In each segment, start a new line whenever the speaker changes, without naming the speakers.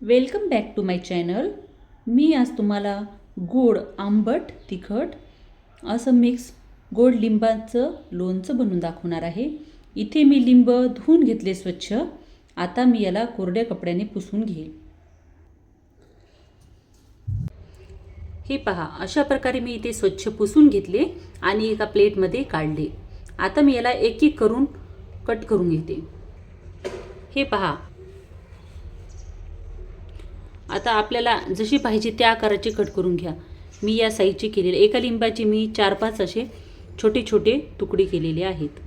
Welcome back to my channel. मी आज तुम्हाला गोड आंबट तिखट असं मिक्स गोड लिंबाचं लोणचं बनवून दाखवणार आहे. इथे मी लिंब धुवून घेतले स्वच्छ. आता मी याला कोरड्या कपड्याने पुसून घेईल. हे पहा, अशा प्रकारे मी इथे स्वच्छ पुसून घेतले आणि एका प्लेटमध्ये काढले. आता मी याला एक एक करून कट करून घेते. हे पहा, आता आपल्याला जशी पाहिजे त्या आकाराची कट करून घ्या. मी या साईजची केलेली, एका लिंबाची मी 4-5 असे छोटे छोटे तुकडे केलेले आहेत.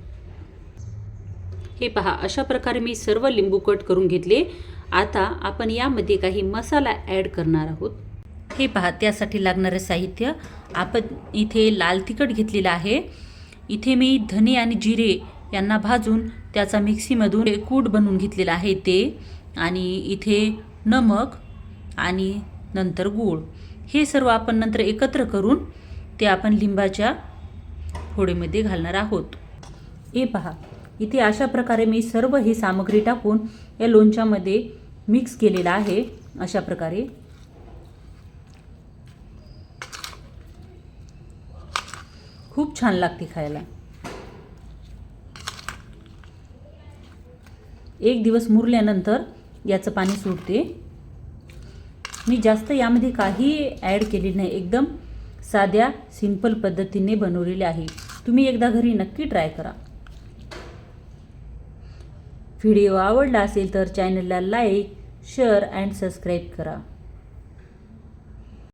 हे पहा, अशा प्रकारे मी सर्व लिंबू कट करून घेतले. आता आपण यामध्ये काही मसाला ॲड करणार आहोत. हे पहा, त्यासाठी लागणारे साहित्य आपण इथे लाल तिखट घेतलेलं आहे. इथे मी धने आणि जिरे यांना भाजून त्याचा मिक्सीमधून कूट बनवून घेतलेला आहे ते, आणि इथे नमक आणि नंतर गूळ, हे सर्व आपण नंतर एकत्र करून ते आपण लिंबाच्या फोडीमध्ये घालणार आहोत. हे पहा, इथे अशा प्रकारे मी सर्व ही सामग्री टाकून या लोणच्यामध्ये मिक्स केलेलं आहे. अशा प्रकारे खूप छान लागते खायला. एक दिवस मुरल्यानंतर याचं पाणी सुटते. मी जास्त यामध्ये काही ॲड केलेली नाही, एकदम साध्या सिंपल पद्धतीने बनवलेले आहे. तुम्ही एकदा घरी नक्की ट्राय करा. व्हिडिओ आवडला असेल तर चॅनलला लाईक, शेअर अँड सबस्क्राईब करा.